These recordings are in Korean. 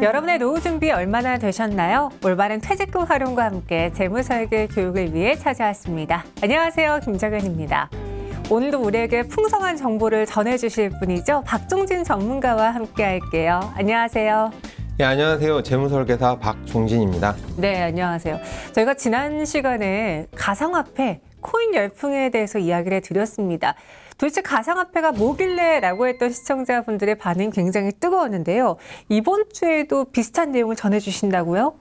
여러분의 노후 준비 얼마나 되셨나요? 올바른 퇴직금 활용과 함께 재무설계 교육을 위해 찾아왔습니다. 안녕하세요, 김정은입니다. 오늘도 우리에게 풍성한 정보를 전해주실 분이죠. 박종진 전문가와 함께 할게요. 안녕하세요. 네, 안녕하세요. 재무설계사 박종진입니다. 네, 안녕하세요. 저희가 지난 시간에 가상화폐, 코인 열풍에 대해서 이야기를 드렸습니다. 도대체 가상화폐가 뭐길래 라고 했던 시청자분들의 반응이 굉장히 뜨거웠는데요. 이번 주에도 비슷한 내용을 전해주신다고요?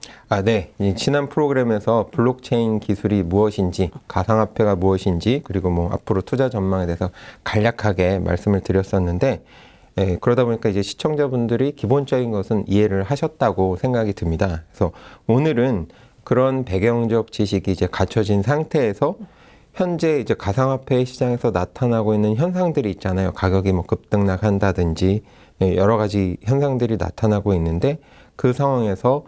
네. 지난 프로그램에서 블록체인 기술이 무엇인지, 가상화폐가 무엇인지, 그리고 뭐 앞으로 투자 전망에 대해서 간략하게 말씀을 드렸었는데, 그러다 보니까 이제 시청자분들이 기본적인 것은 이해를 하셨다고 생각이 듭니다. 그래서 오늘은 그런 배경적 지식이 이제 갖춰진 상태에서 현재 이제 가상화폐 시장에서 나타나고 있는 현상들이 있잖아요. 가격이 뭐 급등락한다든지 여러 가지 현상들이 나타나고 있는데 그 상황에서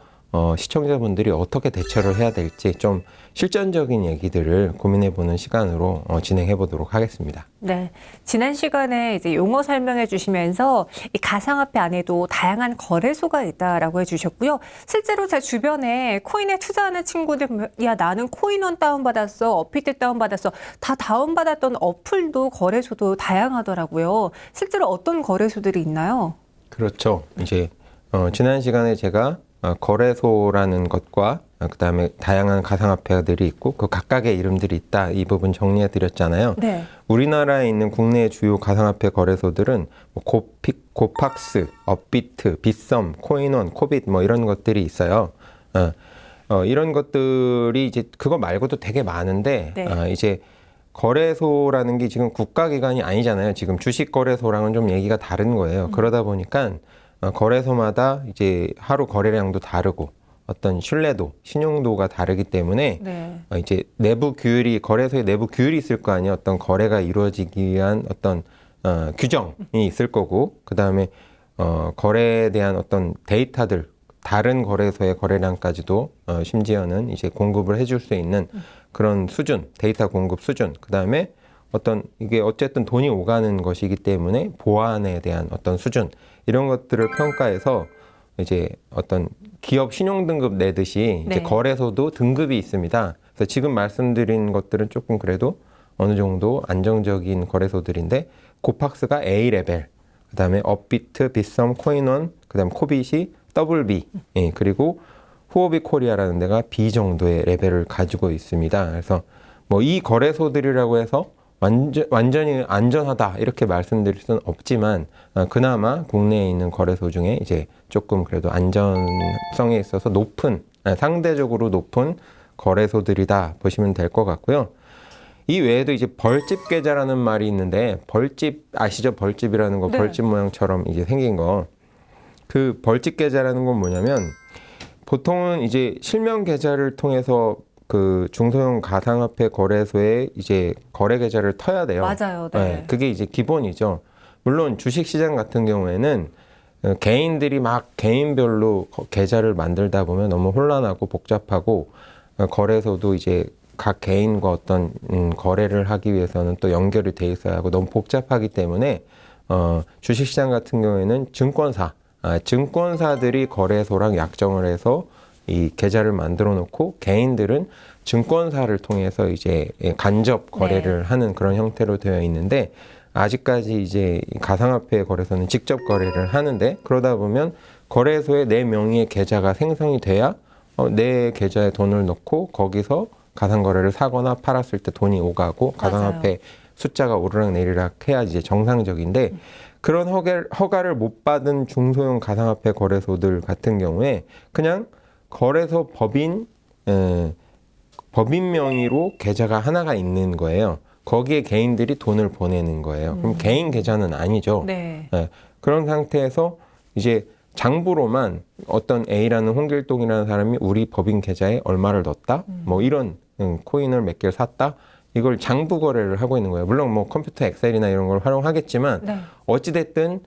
시청자분들이 어떻게 대처를 해야 될지 좀 실전적인 얘기들을 고민해보는 시간으로 진행해 보도록 하겠습니다. 네, 지난 시간에 이제 용어 설명해 주시면서 이 가상화폐 안에도 다양한 거래소가 있다라고 해주셨고요. 실제로 제 주변에 코인에 투자하는 친구들, 야 나는 코인원 다운받았어, 어피트 다운받았어, 다 다운받았던 어플도 거래소도 다양하더라고요. 실제로 어떤 거래소들이 있나요? 그렇죠. 이제 지난 시간에 제가 거래소라는 것과 그다음에 다양한 가상화폐들이 있고 그 각각의 이름들이 있다. 이 부분 정리해 드렸잖아요. 네. 우리나라에 있는 국내 주요 가상화폐 거래소들은 고팍스, 업비트, 빗썸, 코인원, 코빗 뭐 이런 것들이 있어요. 이런 것들이 이제 그거 말고도 되게 많은데 네. 이제 거래소라는 게 지금 국가기관이 아니잖아요. 지금 주식거래소랑은 좀 얘기가 다른 거예요. 그러다 보니까 거래소마다 이제 하루 거래량도 다르고 어떤 신뢰도, 신용도가 다르기 때문에 네. 이제 내부 규율이 거래소에 내부 규율이 있을 거 아니에요. 어떤 거래가 이루어지기 위한 어떤 규정이 있을 거고 그 다음에 거래에 대한 어떤 데이터들 다른 거래소의 거래량까지도 심지어는 이제 공급을 해줄 수 있는 그런 수준, 데이터 공급 수준. 그 다음에 어떤 이게 어쨌든 돈이 오가는 것이기 때문에 보안에 대한 어떤 수준 이런 것들을 평가해서 이제 어떤 기업 신용 등급 내듯이 이제 네. 거래소도 등급이 있습니다. 그래서 지금 말씀드린 것들은 조금 그래도 어느 정도 안정적인 거래소들인데 고팍스가 A 레벨, 그다음에 업비트, 빗썸, 코인원, 그다음 코빗이 더블 B, 그리고 후오비 코리아라는 데가 B 정도의 레벨을 가지고 있습니다. 그래서 뭐 이 거래소들이라고 해서 완전히 안전하다 이렇게 말씀드릴 수는 없지만 그나마 국내에 있는 거래소 중에 이제 조금 그래도 안전성에 있어서 상대적으로 높은 거래소들이다 보시면 될 것 같고요. 이 외에도 이제 벌집 계좌라는 말이 있는데 벌집 아시죠? 벌집이라는 거 네. 벌집 모양처럼 이제 생긴 거. 그 벌집 계좌라는 건 뭐냐면 보통은 이제 실명 계좌를 통해서 그 중소형 가상화폐 거래소에 이제 거래 계좌를 터야 돼요. 맞아요. 네. 그게 이제 기본이죠. 물론 주식시장 같은 경우에는 개인들이 막 개인별로 계좌를 만들다 보면 너무 혼란하고 복잡하고 거래소도 이제 각 개인과 어떤 거래를 하기 위해서는 또 연결이 돼 있어야 하고 너무 복잡하기 때문에 주식시장 같은 경우에는 증권사들이 거래소랑 약정을 해서 이 계좌를 만들어 놓고 개인들은 증권사를 통해서 이제 간접 거래를 하는 그런 형태로 되어 있는데 아직까지 이제 가상화폐 거래소는 직접 거래를 하는데 그러다 보면 거래소에 내 명의의 계좌가 생성이 돼야 내 계좌에 돈을 넣고 거기서 가상거래를 사거나 팔았을 때 돈이 오가고 가상화폐 숫자가 오르락내리락 해야 이제 정상적인데 그런 허가를 못 받은 중소형 가상화폐 거래소들 같은 경우에 그냥 거래소 법인 명의로 계좌가 하나가 있는 거예요. 거기에 개인들이 돈을 보내는 거예요. 그럼 개인 계좌는 아니죠. 네. 그런 상태에서 이제 장부로만 어떤 A라는 홍길동이라는 사람이 우리 법인 계좌에 얼마를 넣었다? 뭐 이런 코인을 몇 개를 샀다? 이걸 장부 거래를 하고 있는 거예요. 물론 뭐 컴퓨터 엑셀이나 이런 걸 활용하겠지만 네. 어찌됐든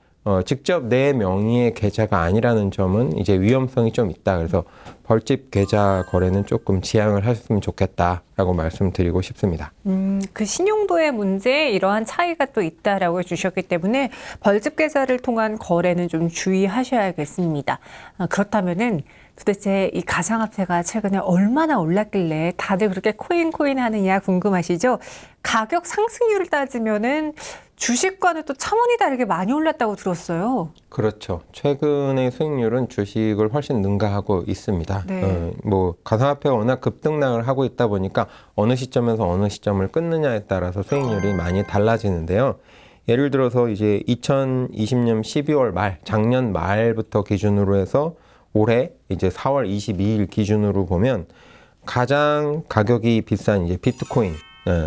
직접 내 명의의 계좌가 아니라는 점은 이제 위험성이 좀 있다. 그래서 벌집 계좌 거래는 조금 지양을 하셨으면 좋겠다라고 말씀드리고 싶습니다. 그 신용도의 문제에 이러한 차이가 또 있다라고 해주셨기 때문에 벌집 계좌를 통한 거래는 좀 주의하셔야겠습니다. 그렇다면은 도대체 이 가상화폐가 최근에 얼마나 올랐길래 다들 그렇게 코인 하느냐 궁금하시죠? 가격 상승률을 따지면은 주식과는 또 차원이 다르게 많이 올랐다고 들었어요. 그렇죠. 최근의 수익률은 주식을 훨씬 능가하고 있습니다. 네. 뭐 가상화폐가 워낙 급등락을 하고 있다 보니까 어느 시점에서 어느 시점을 끊느냐에 따라서 수익률이 많이 달라지는데요. 예를 들어서 이제 2020년 12월 말, 작년 말부터 기준으로 해서 올해 이제 4월 22일 기준으로 보면 가장 가격이 비싼 이제 비트코인,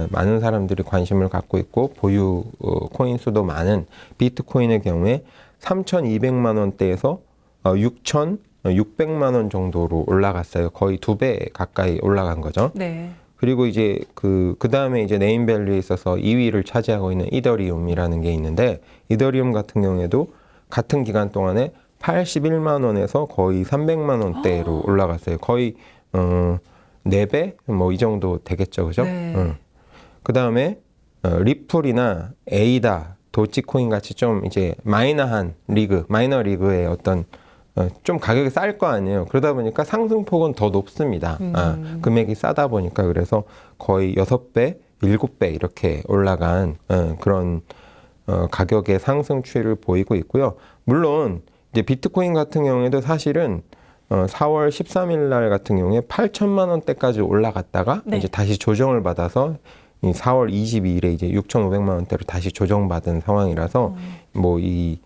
많은 사람들이 관심을 갖고 있고 보유 코인 수도 많은 비트코인의 경우에 3,200만 원대에서 6,600만 원 정도로 올라갔어요. 거의 2배 가까이 올라간 거죠. 네. 그리고 이제 그 다음에 이제 네임밸류에 있어서 2위를 차지하고 있는 이더리움이라는 게 있는데, 이더리움 같은 경우에도 같은 기간 동안에 81만 원에서 거의 300만 원대로 올라갔어요. 거의 4배 뭐 이 정도 되겠죠, 그죠? 네. 그 다음에 리플이나 에이다, 도치코인 같이 좀 이제 마이너 리그의 어떤 좀 가격이 쌀 거 아니에요. 그러다 보니까 상승폭은 더 높습니다. 금액이 싸다 보니까. 그래서 거의 6배, 7배 이렇게 올라간 그런 가격의 상승 추이를 보이고 있고요. 물론 이제 비트코인 같은 경우에도 사실은 4월 13일 날 같은 경우에 8천만 원대까지 올라갔다가 네. 이제 다시 조정을 받아서 이 4월 22일에 이제 6,500만 원대로 다시 조정받은 상황이라서 뭐 이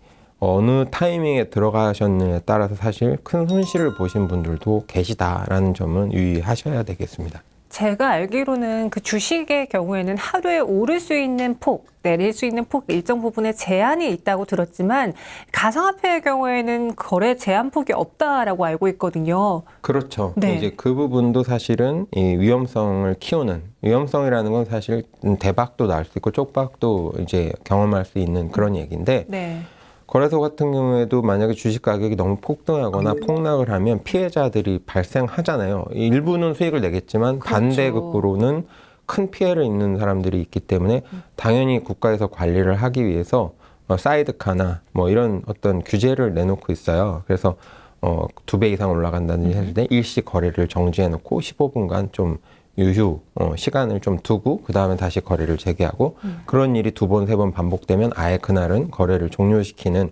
어느 타이밍에 들어가셨느냐에 따라서 사실 큰 손실을 보신 분들도 계시다라는 점은 유의하셔야 되겠습니다. 제가 알기로는 그 주식의 경우에는 하루에 오를 수 있는 폭, 내릴 수 있는 폭 일정 부분에 제한이 있다고 들었지만 가상화폐의 경우에는 거래 제한폭이 없다라고 알고 있거든요. 그렇죠. 네. 이제 그 부분도 사실은 이 위험성을 키우는, 위험성이라는 건 사실 대박도 날 수 있고 쪽박도 이제 경험할 수 있는 그런 얘기인데, 네. 거래소 같은 경우에도 만약에 주식 가격이 너무 폭등하거나 폭락을 하면 피해자들이 발생하잖아요. 일부는 수익을 내겠지만 그렇죠. 반대급부로는 큰 피해를 입는 사람들이 있기 때문에 당연히 국가에서 관리를 하기 위해서 사이드카나 뭐 이런 어떤 규제를 내놓고 있어요. 그래서 2배 이상 올라간다든지 했을 때 일시 거래를 정지해 놓고 15분간 좀 유휴 시간을 좀 두고 그 다음에 다시 거래를 재개하고 그런 일이 2번, 3번 반복되면 아예 그날은 거래를 종료시키는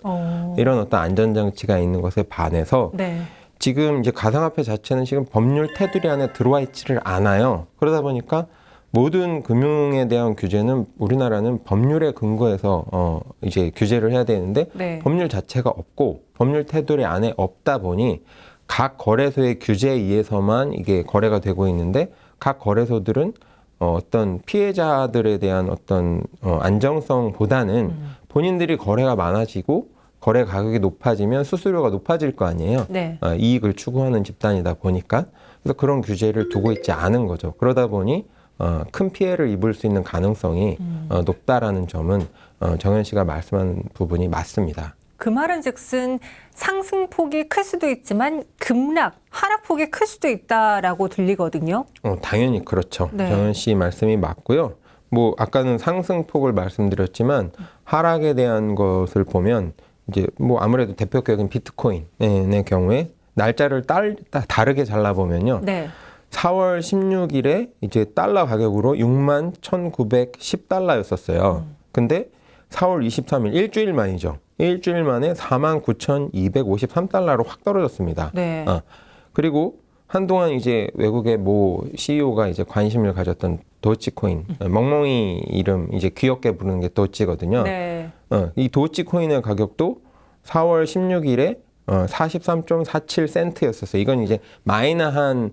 이런 어떤 안전장치가 있는 것에 반해서 네. 지금 이제 가상화폐 자체는 지금 법률 테두리 안에 들어와 있지를 않아요. 그러다 보니까 모든 금융에 대한 규제는 우리나라는 법률에 근거해서 이제 규제를 해야 되는데 네. 법률 자체가 없고 법률 테두리 안에 없다 보니 각 거래소의 규제에 의해서만 이게 거래가 되고 있는데 각 거래소들은 어떤 피해자들에 대한 어떤 안정성보다는 본인들이 거래가 많아지고 거래 가격이 높아지면 수수료가 높아질 거 아니에요. 네. 이익을 추구하는 집단이다 보니까 그래서 그런 규제를 두고 있지 않은 거죠. 그러다 보니 큰 피해를 입을 수 있는 가능성이 높다라는 점은 정현 씨가 말씀한 부분이 맞습니다. 그 말은 즉슨 상승폭이 클 수도 있지만 급락, 하락폭이 클 수도 있다라고 들리거든요. 당연히 그렇죠. 네. 정현 씨 말씀이 맞고요. 뭐 아까는 상승폭을 말씀드렸지만 하락에 대한 것을 보면 이제 뭐 아무래도 대표격인 비트코인의 경우에 날짜를 다르게 잘라보면요. 네. 4월 16일에 이제 달러 가격으로 61,910달러였었어요. 근데 4월 23일 일주일 만이죠. 일주일 만에 49,253달러로 확 떨어졌습니다. 네. 그리고 한동안 이제 외국의 모 CEO가 이제 관심을 가졌던 도치코인, 멍멍이 이름 이제 귀엽게 부르는 게 도치거든요. 네. 이 도치코인의 가격도 4월 16일에 43.47센트였었어요. 이건 이제 마이너한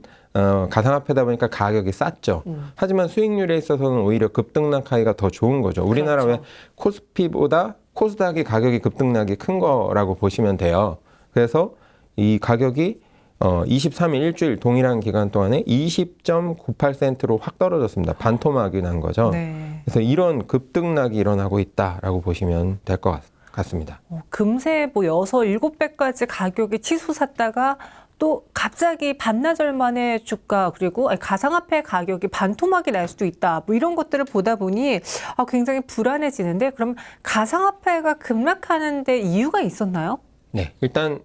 가상화폐다 보니까 가격이 쌌죠. 하지만 수익률에 있어서는 오히려 급등락하기가 더 좋은 거죠. 우리나라 그렇죠. 왜 코스피보다 코스닥이 가격이 급등락이 큰 거라고 보시면 돼요. 그래서 이 가격이 23일 일주일 동일한 기간 동안에 20.98센트로 확 떨어졌습니다. 반토막이 난 거죠. 네. 그래서 이런 급등락이 일어나고 있다라고 보시면 될 것 같습니다. 금세 뭐 6, 7배까지 가격이 치솟았다가 또 갑자기 반나절 만에 주가 그리고 가상화폐 가격이 반토막이 날 수도 있다. 뭐 이런 것들을 보다 보니 굉장히 불안해지는데 그럼 가상화폐가 급락하는데 이유가 있었나요? 네, 일단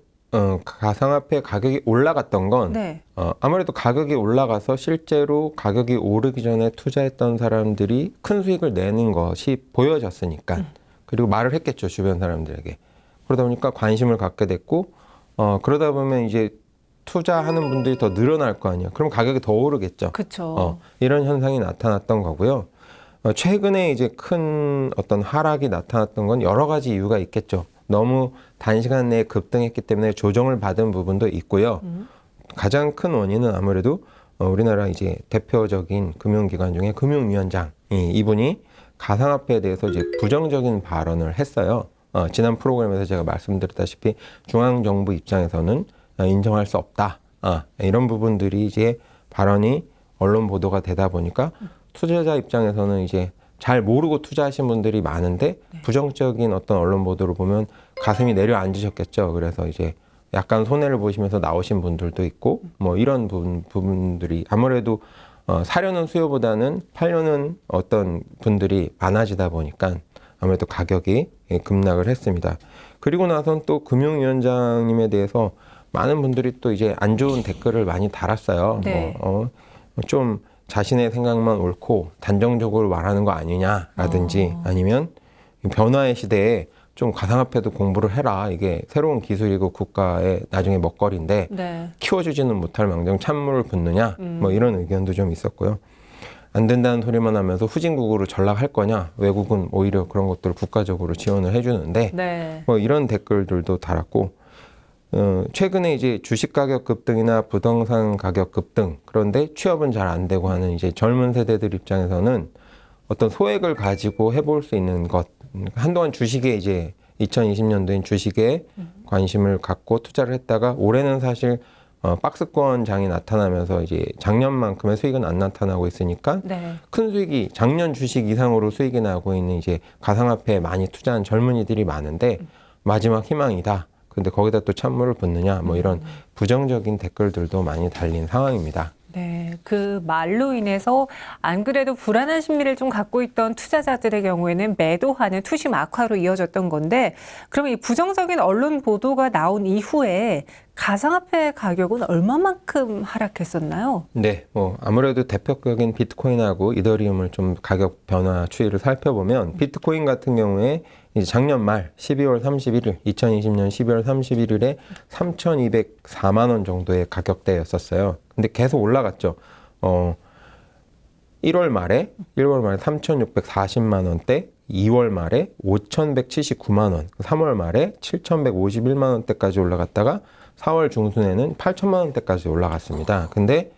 가상화폐 가격이 올라갔던 건 네. 아무래도 가격이 올라가서 실제로 가격이 오르기 전에 투자했던 사람들이 큰 수익을 내는 것이 보여졌으니까 그리고 말을 했겠죠, 주변 사람들에게. 그러다 보니까 관심을 갖게 됐고 그러다 보면 이제 투자하는 분들이 더 늘어날 거 아니에요. 그럼 가격이 더 오르겠죠. 그렇죠. 이런 현상이 나타났던 거고요. 최근에 이제 큰 어떤 하락이 나타났던 건 여러 가지 이유가 있겠죠. 너무 단시간 내에 급등했기 때문에 조정을 받은 부분도 있고요. 가장 큰 원인은 아무래도 우리나라 이제 대표적인 금융기관 중에 금융위원장이 이분이 가상화폐에 대해서 이제 부정적인 발언을 했어요. 지난 프로그램에서 제가 말씀드렸다시피 중앙정부 입장에서는 인정할 수 없다. 이런 부분들이 이제 발언이 언론 보도가 되다 보니까 투자자 입장에서는 이제 잘 모르고 투자하신 분들이 많은데 부정적인 어떤 언론 보도를 보면 가슴이 내려앉으셨겠죠. 그래서 이제 약간 손해를 보시면서 나오신 분들도 있고 뭐 이런 부분들이 아무래도 사려는 수요보다는 팔려는 어떤 분들이 많아지다 보니까 아무래도 가격이 급락을 했습니다. 그리고 나선 또 금융위원장님에 대해서 많은 분들이 또 이제 안 좋은 댓글을 많이 달았어요. 네. 좀 자신의 생각만 옳고 단정적으로 말하는 거 아니냐라든지 아니면 변화의 시대에 좀 가상화폐도 공부를 해라. 이게 새로운 기술이고 국가의 나중에 먹거리인데 네. 키워주지는 못할 망정 찬물을 붓느냐 뭐 이런 의견도 좀 있었고요. 안 된다는 소리만 하면서 후진국으로 전락할 거냐. 외국은 오히려 그런 것들을 국가적으로 지원을 해주는데 네. 뭐 이런 댓글들도 달았고 최근에 이제 주식 가격 급등이나 부동산 가격 급등 그런데 취업은 잘 안 되고 하는 이제 젊은 세대들 입장에서는 어떤 소액을 가지고 해볼 수 있는 것 한동안 주식에 이제 2020년도엔 주식에 관심을 갖고 투자를 했다가 올해는 사실 박스권장이 나타나면서 이제 작년만큼의 수익은 안 나타나고 있으니까 네. 큰 수익이 작년 주식 이상으로 수익이 나고 있는 이제 가상화폐에 많이 투자한 젊은이들이 많은데 마지막 희망이다. 근데 거기다 또 찬물을 붓느냐 뭐 이런 부정적인 댓글들도 많이 달린 상황입니다. 네, 그 말로 인해서 안 그래도 불안한 심리를 좀 갖고 있던 투자자들의 경우에는 매도하는 투심 악화로 이어졌던 건데 그러면 이 부정적인 언론 보도가 나온 이후에 가상화폐 가격은 얼마만큼 하락했었나요? 네, 아무래도 대표적인 비트코인하고 이더리움을 좀 가격 변화 추이를 살펴보면 비트코인 같은 경우에 이제 작년 말 12월 31일, 2020년 12월 31일에 3,204만 원 정도의 가격대였었어요. 근데 계속 올라갔죠. 1월 말에 3,640만 원대, 2월 말에 5,179만 원, 3월 말에 7,151만 원대까지 올라갔다가 4월 중순에는 8천만 원대까지 올라갔습니다. 근데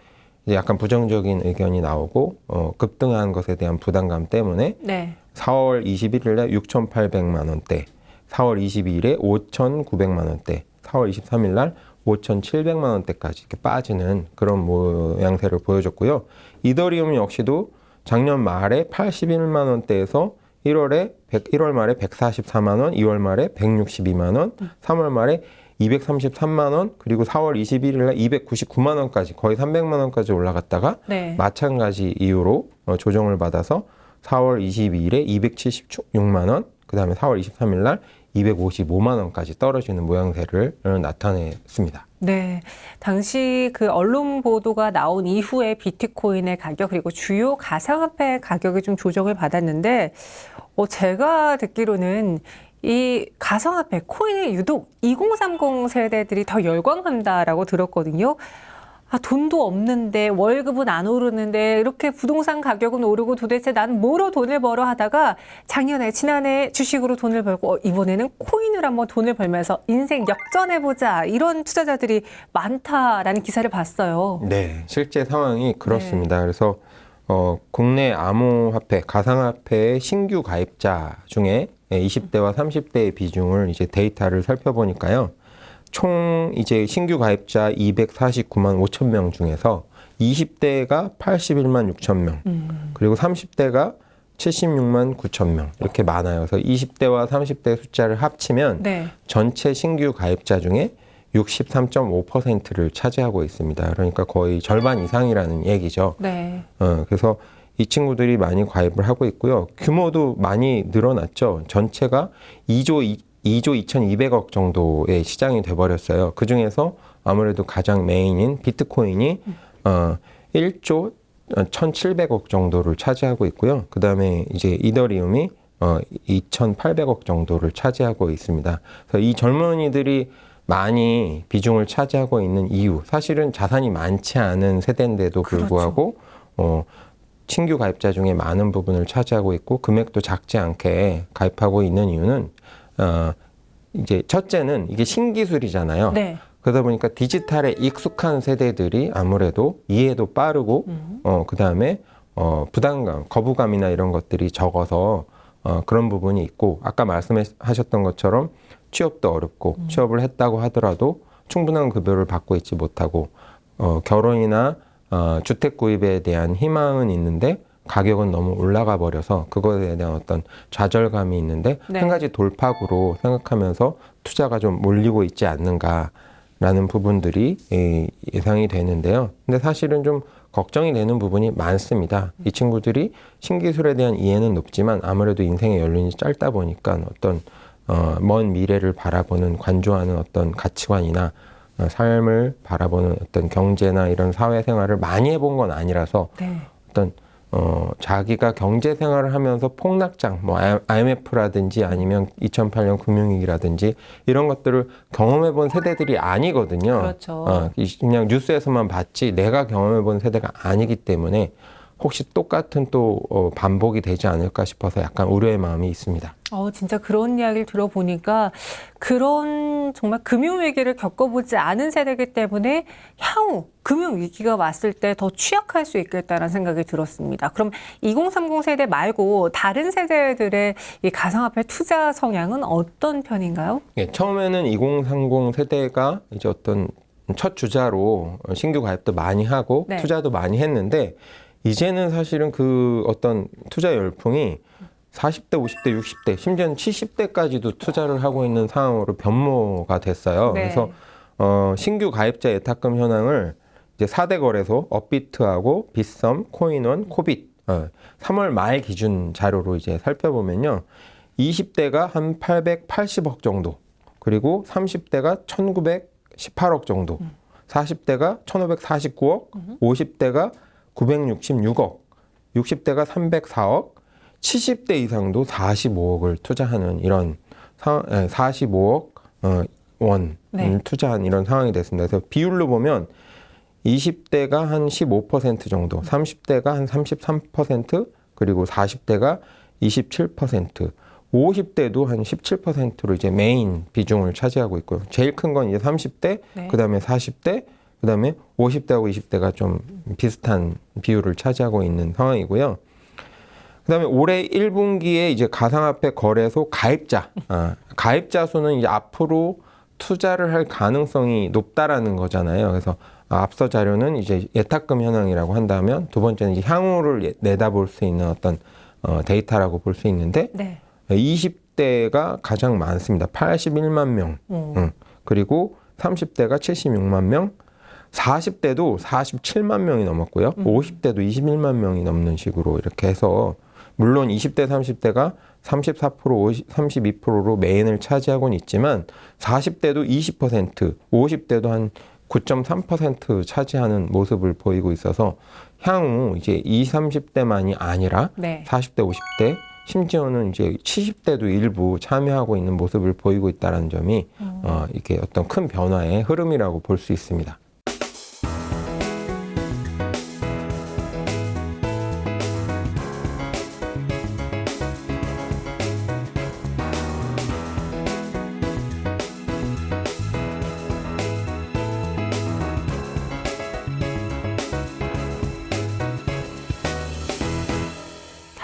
이제 약간 부정적인 의견이 나오고 급등한 것에 대한 부담감 때문에 네. 4월 21일에 6,800만 원대, 4월 22일에 5,900만 원대, 4월 23일 날 5,700만 원대까지 이렇게 빠지는 그런 모양새를 보여줬고요. 이더리움 역시도 작년 말에 81만 원대에서 1월 말에 144만 원, 2월 말에 162만 원, 3월 말에 233만 원, 그리고 4월 21일 날 299만 원까지 거의 300만 원까지 올라갔다가 네. 마찬가지 이유로 조정을 받아서 4월 22일에 276만 원, 그 다음에 4월 23일 날 255만 원까지 떨어지는 모양새를 나타냈습니다. 네, 당시 그 언론 보도가 나온 이후에 비트코인의 가격 그리고 주요 가상화폐 가격이 좀 조정을 받았는데 제가 듣기로는 이 가상화폐 코인이 유독 2030 세대들이 더 열광한다라고 들었거든요. 돈도 없는데 월급은 안 오르는데 이렇게 부동산 가격은 오르고 도대체 난 뭐로 돈을 벌어 하다가 지난해 주식으로 돈을 벌고 이번에는 코인을 한번 돈을 벌면서 인생 역전해보자 이런 투자자들이 많다라는 기사를 봤어요. 네, 실제 상황이 그렇습니다. 그래서 국내 암호화폐, 가상화폐의 신규 가입자 중에 20대와 30대의 비중을 이제 데이터를 살펴보니까요. 총 이제 신규 가입자 249만 5천 명 중에서 20대가 81만 6천 명, 그리고 30대가 76만 9천 명 이렇게 많아요. 그래서 20대와 30대 숫자를 합치면 네. 전체 신규 가입자 중에 63.5%를 차지하고 있습니다. 그러니까 거의 절반 이상이라는 얘기죠. 네. 그래서 이 친구들이 많이 가입을 하고 있고요. 규모도 많이 늘어났죠. 전체가 2조 2,200억 정도의 시장이 돼버렸어요. 그 중에서 아무래도 가장 메인인 비트코인이 1조 1,700억 정도를 차지하고 있고요. 그 다음에 이제 이더리움이 2,800억 정도를 차지하고 있습니다. 그래서 이 젊은이들이 많이 비중을 차지하고 있는 이유, 사실은 자산이 많지 않은 세대인데도 불구하고 신규 가입자 중에 많은 부분을 차지하고 있고 금액도 작지 않게 가입하고 있는 이유는 이제 첫째는 이게 신기술이잖아요. 네. 그러다 보니까 디지털에 익숙한 세대들이 아무래도 이해도 빠르고 그다음에 부담감, 거부감이나 이런 것들이 적어서 그런 부분이 있고 아까 말씀하셨던 것처럼 취업도 어렵고 취업을 했다고 하더라도 충분한 급여를 받고 있지 못하고 결혼이나 주택 구입에 대한 희망은 있는데 가격은 너무 올라가 버려서 그거에 대한 어떤 좌절감이 있는데 네. 한 가지 돌파구로 생각하면서 투자가 좀 몰리고 있지 않는가라는 부분들이 예상이 되는데요. 근데 사실은 좀 걱정이 되는 부분이 많습니다. 이 친구들이 신기술에 대한 이해는 높지만 아무래도 인생의 연륜이 짧다 보니까 어떤 먼 미래를 바라보는 관조하는 어떤 가치관이나 삶을 바라보는 어떤 경제나 이런 사회생활을 많이 해본 건 아니라서 네. 어떤 자기가 경제 생활을 하면서 폭락장, 뭐 IMF라든지 아니면 2008년 금융위기라든지 이런 것들을 경험해본 세대들이 아니거든요. 그렇죠. 그냥 뉴스에서만 봤지 내가 경험해본 세대가 아니기 때문에 혹시 똑같은 또 반복이 되지 않을까 싶어서 약간 우려의 마음이 있습니다. 진짜 그런 이야기를 들어보니까 그런 정말 금융위기를 겪어보지 않은 세대이기 때문에 향후 금융위기가 왔을 때 더 취약할 수 있겠다는 생각이 들었습니다. 그럼 2030 세대 말고 다른 세대들의 이 가상화폐 투자 성향은 어떤 편인가요? 예, 처음에는 2030 세대가 이제 어떤 첫 주자로 신규 가입도 많이 하고 네. 투자도 많이 했는데 이제는 사실은 그 어떤 투자 열풍이 40대, 50대, 60대, 심지어는 70대까지도 투자를 하고 있는 상황으로 변모가 됐어요. 네. 그래서 신규 가입자 예탁금 현황을 이제 4대 거래소 업비트하고 빗썸, 코인원, 코빗 3월 말 기준 자료로 이제 살펴보면요. 20대가 한 880억 정도, 그리고 30대가 1918억 정도, 40대가 1549억, 50대가 966억, 60대가 304억, 70대 이상도 45억을 투자하는 이런 45억 원을 네. 투자한 이런 상황이 됐습니다. 그래서 비율로 보면 20대가 한 15% 정도, 30대가 한 33%, 그리고 40대가 27%, 50대도 한 17%로 이제 메인 비중을 차지하고 있고요. 제일 큰 건 이제 30대, 네. 그다음에 40대, 그다음에 50대하고 20대가 좀 비슷한 비율을 차지하고 있는 상황이고요. 그다음에 올해 1분기에 이제 가상화폐 거래소 가입자, 가입자 수는 이제 앞으로 투자를 할 가능성이 높다라는 거잖아요. 그래서 앞서 자료는 이제 예탁금 현황이라고 한다면 두 번째는 이제 향후를 내다볼 수 있는 어떤 데이터라고 볼 수 있는데 네. 20대가 가장 많습니다. 81만 명. 그리고 30대가 76만 명, 40대도 47만 명이 넘었고요. 50대도 21만 명이 넘는 식으로 이렇게 해서 물론 20대, 30대가 34%, 32%로 메인을 차지하고는 있지만 40대도 20%, 50대도 한 9.3% 차지하는 모습을 보이고 있어서 향후 이제 20, 30대만이 아니라 네. 40대, 50대, 심지어는 이제 70대도 일부 참여하고 있는 모습을 보이고 있다는 점이 이게 어떤 큰 변화의 흐름이라고 볼 수 있습니다.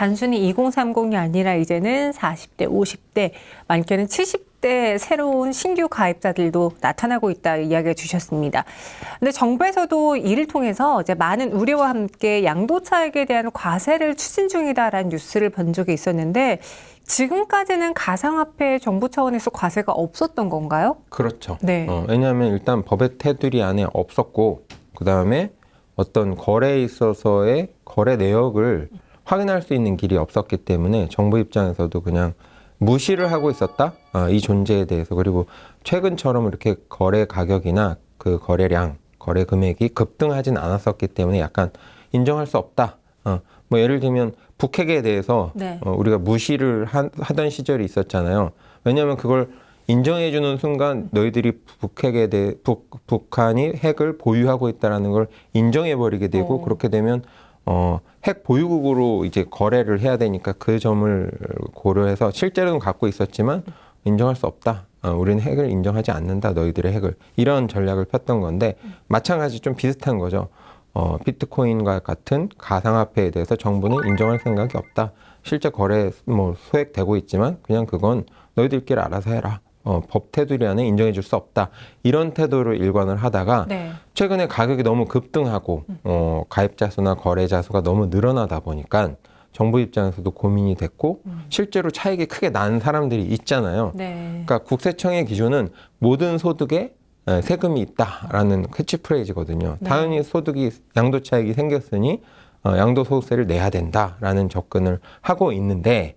단순히 2030이 아니라 이제는 40대, 50대, 많게는 70대 새로운 신규 가입자들도 나타나고 있다 이야기해 주셨습니다. 근데 정부에서도 이를 통해서 이제 많은 우려와 함께 양도차익에 대한 과세를 추진 중이다라는 뉴스를 본 적이 있었는데 지금까지는 가상화폐 정부 차원에서 과세가 없었던 건가요? 그렇죠. 네. 왜냐하면 일단 법의 테두리 안에 없었고 그 다음에 어떤 거래에 있어서의 거래 내역을 확인할 수 있는 길이 없었기 때문에 정부 입장에서도 그냥 무시를 하고 있었다. 이 존재에 대해서. 그리고 최근처럼 이렇게 거래 가격이나 그 거래량, 거래 금액이 급등하진 않았었기 때문에 약간 인정할 수 없다. 뭐 예를 들면 북핵에 대해서 네. 우리가 무시를 하던 시절이 있었잖아요. 왜냐하면 그걸 인정해주는 순간 너희들이 북핵에 대해 북한이 핵을 보유하고 있다라는 걸 인정해버리게 되고 그렇게 되면 핵 보유국으로 이제 거래를 해야 되니까 그 점을 고려해서 실제로는 갖고 있었지만 인정할 수 없다. 우리는 핵을 인정하지 않는다. 너희들의 핵을. 이런 전략을 폈던 건데 마찬가지 좀 비슷한 거죠. 비트코인과 같은 가상화폐에 대해서 정부는 인정할 생각이 없다. 실제 거래 뭐 소액되고 있지만 그냥 그건 너희들끼리 알아서 해라. 법 테두리 안에 인정해 줄 수 없다. 이런 태도로 일관을 하다가 네. 최근에 가격이 너무 급등하고 가입자 수나 거래자 수가 너무 늘어나다 보니까 정부 입장에서도 고민이 됐고 실제로 차익이 크게 난 사람들이 있잖아요. 네. 그러니까 국세청의 기준은 모든 소득에 세금이 있다라는 캐치프레이즈거든요. 네. 당연히 소득이 양도차익이 생겼으니 양도소득세를 내야 된다라는 접근을 하고 있는데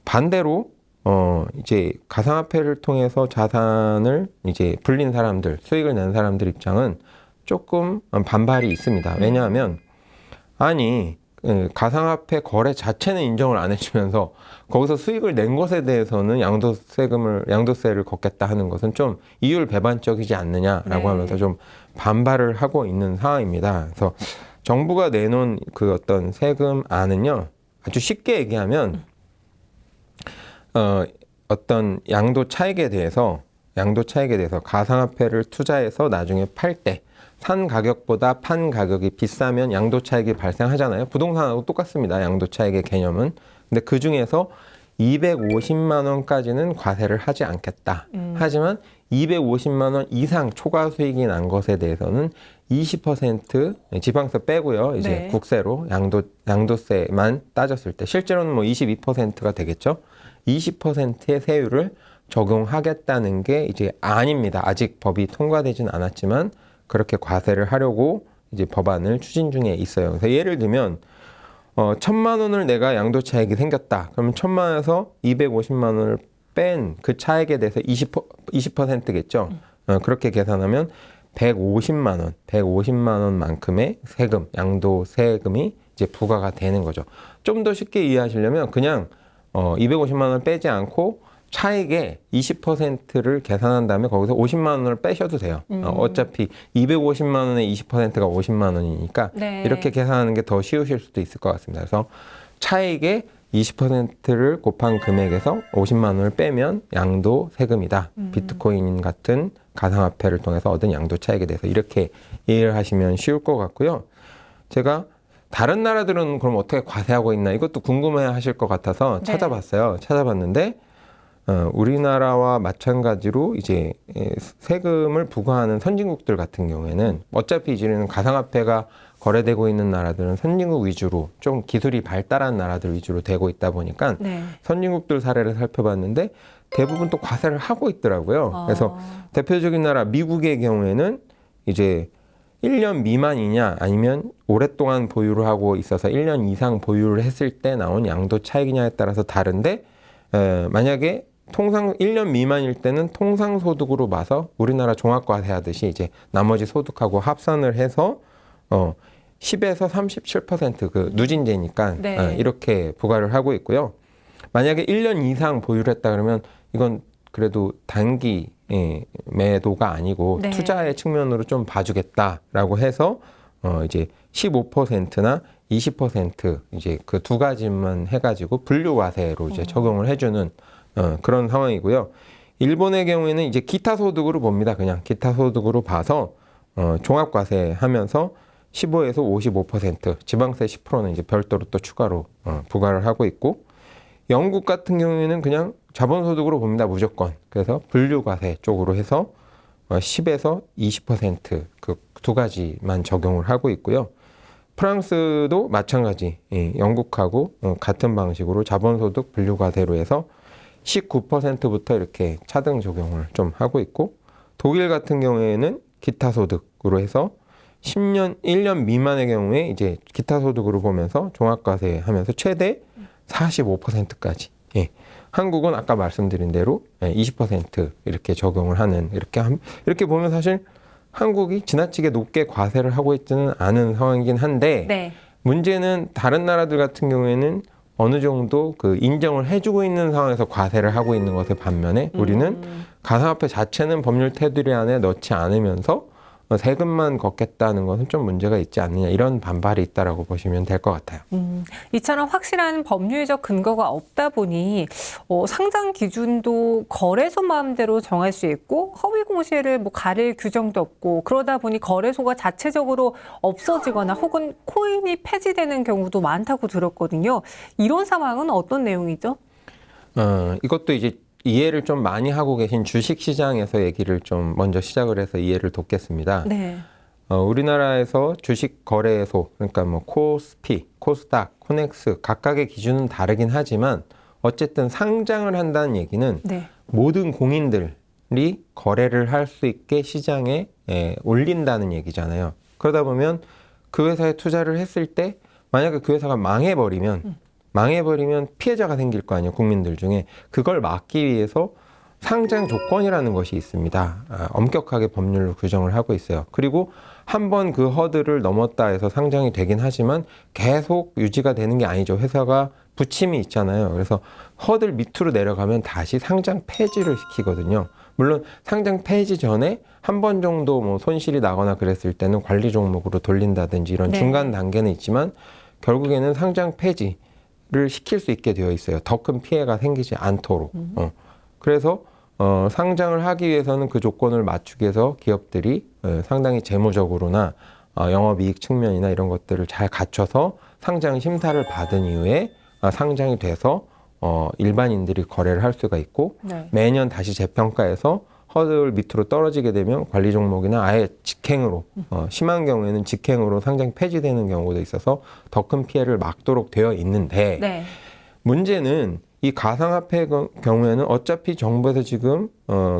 반대로 이제 가상화폐를 통해서 자산을 이제 불린 사람들, 수익을 낸 사람들 입장은 조금 반발이 있습니다. 왜냐하면 아니 가상화폐 거래 자체는 인정을 안 해주면서 거기서 수익을 낸 것에 대해서는 양도세를 걷겠다 하는 것은 좀 이율 배반적이지 않느냐라고 네. 하면서 좀 반발을 하고 있는 상황입니다. 그래서 정부가 내놓은 그 어떤 세금안은요, 아주 쉽게 얘기하면 어떤 양도 차익에 대해서 가상화폐를 투자해서 나중에 팔 때 산 가격보다 판 가격이 비싸면 양도 차익이 발생하잖아요. 부동산하고 똑같습니다. 양도 차익의 개념은. 근데 그 중에서 250만 원까지는 과세를 하지 않겠다. 하지만 250만 원 이상 초과 수익이 난 것에 대해서는 20% 지방세 빼고요. 이제 네. 국세로 양도세만 따졌을 때 실제로는 뭐 22%가 되겠죠. 20%의 세율을 적용하겠다는 게 이제 아닙니다. 아직 법이 통과되진 않았지만 그렇게 과세를 하려고 이제 법안을 추진 중에 있어요. 그래서 예를 들면 1,000만 원을 내가 양도차익이 생겼다. 그러면 1,000만 원에서 250만 원을 뺀 그 차익에 대해서 20%겠죠. 그렇게 계산하면 150만 원만큼의 세금, 양도세금이 이제 부과가 되는 거죠. 좀 더 쉽게 이해하시려면 그냥 250만 원을 빼지 않고 차익의 20%를 계산한 다음에 거기서 50만 원을 빼셔도 돼요. 어차피 250만 원의 20%가 50만 원이니까 네. 이렇게 계산하는 게 더 쉬우실 수도 있을 것 같습니다. 그래서 차익의 20%를 곱한 금액에서 50만 원을 빼면 양도 세금이다. 비트코인 같은 가상화폐를 통해서 얻은 양도 차익에 대해서 이렇게 이해를 하시면 쉬울 것 같고요. 제가 다른 나라들은 그럼 어떻게 과세하고 있나 이것도 궁금해 하실 것 같아서 네. 찾아봤어요. 찾아봤는데 우리나라와 마찬가지로 이제 세금을 부과하는 선진국들 같은 경우에는 어차피 이제는 가상화폐가 거래되고 있는 나라들은 선진국 위주로 좀 기술이 발달한 나라들 위주로 되고 있다 보니까 네. 선진국들 사례를 살펴봤는데 대부분 또 과세를 하고 있더라고요. 그래서 대표적인 나라 미국의 경우에는 이제 1년 미만이냐 아니면 오랫동안 보유를 하고 있어서 1년 이상 보유를 했을 때 나온 양도 차익이냐에 따라서 다른데 만약에 통상 1년 미만일 때는 통상소득으로 봐서 우리나라 종합과세 하듯이 이제 나머지 소득하고 합산을 해서 10에서 37%그 누진제니까 네. 이렇게 부과를 하고 있고요. 만약에 1년 이상 보유를 했다 그러면 이건 그래도 단기 매도가 아니고 네. 투자의 측면으로 좀 봐주겠다라고 해서 이제 15%나 20% 이제 그 두 가지만 해가지고 분류과세로 이제 적용을 해주는 그런 상황이고요. 일본의 경우에는 이제 기타 소득으로 봅니다. 그냥 기타 소득으로 봐서 종합과세 하면서 15에서 55%, 지방세 10%는 이제 별도로 또 추가로 부과를 하고 있고, 영국 같은 경우에는 그냥 자본소득으로 봅니다, 무조건. 그래서 분류과세 쪽으로 해서 10에서 20% 그 두 가지만 적용을 하고 있고요. 프랑스도 마찬가지, 영국하고 같은 방식으로 자본소득 분류과세로 해서 19%부터 이렇게 차등 적용을 좀 하고 있고, 독일 같은 경우에는 기타 소득으로 해서 1년 미만의 경우에 이제 기타 소득으로 보면서 종합과세 하면서 최대 45%까지. 예. 한국은 아까 말씀드린 대로 20% 이렇게 적용을 하는, 이렇게 보면 사실 한국이 지나치게 높게 과세를 하고 있지는 않은 상황이긴 한데, 네. 문제는 다른 나라들 같은 경우에는 어느 정도 그 인정을 해주고 있는 상황에서 과세를 하고 있는 것에 반면에 우리는 가상화폐 자체는 법률 테두리 안에 넣지 않으면서 세금만 걷겠다는 것은 좀 문제가 있지 않느냐, 이런 반발이 있다라고 보시면 될 것 같아요. 이처럼 확실한 법률적 근거가 없다 보니 상장 기준도 거래소 마음대로 정할 수 있고 허위 공시를 뭐 가릴 규정도 없고, 그러다 보니 거래소가 자체적으로 없어지거나 혹은 코인이 폐지되는 경우도 많다고 들었거든요. 이런 상황은 어떤 내용이죠? 이것도 이제 이해를 좀 많이 하고 계신 주식시장에서 얘기를 좀 먼저 시작을 해서 이해를 돕겠습니다. 네. 우리나라에서 주식 거래소, 그러니까 뭐 코스피, 코스닥, 코넥스 각각의 기준은 다르긴 하지만 어쨌든 상장을 한다는 얘기는 네. 모든 공인들이 거래를 할 수 있게 시장에 올린다는 얘기잖아요. 그러다 보면 그 회사에 투자를 했을 때 만약에 그 회사가 망해버리면 피해자가 생길 거 아니에요, 국민들 중에. 그걸 막기 위해서 상장 조건이라는 것이 있습니다. 엄격하게 법률로 규정을 하고 있어요. 그리고 한번 그 허들을 넘었다 해서 상장이 되긴 하지만 계속 유지가 되는 게 아니죠. 회사가 부침이 있잖아요. 그래서 허들 밑으로 내려가면 다시 상장 폐지를 시키거든요. 물론 상장 폐지 전에 한 번 정도 뭐 손실이 나거나 그랬을 때는 관리 종목으로 돌린다든지 이런 네. 중간 단계는 있지만 결국에는 상장 폐지 를 시킬 수 있게 되어 있어요. 더 큰 피해가 생기지 않도록. 그래서 상장을 하기 위해서는 그 조건을 맞추기 위해서 기업들이 상당히 재무적으로나 영업이익 측면이나 이런 것들을 잘 갖춰서 상장 심사를 받은 이후에 상장이 돼서 일반인들이 거래를 할 수가 있고, 네. 매년 다시 재평가해서 허들 밑으로 떨어지게 되면 관리 종목이나 아예 직행으로, 심한 경우에는 직행으로 상장 폐지되는 경우도 있어서 더 큰 피해를 막도록 되어 있는데, 네. 문제는 이 가상화폐 경우에는 어차피 정부에서 지금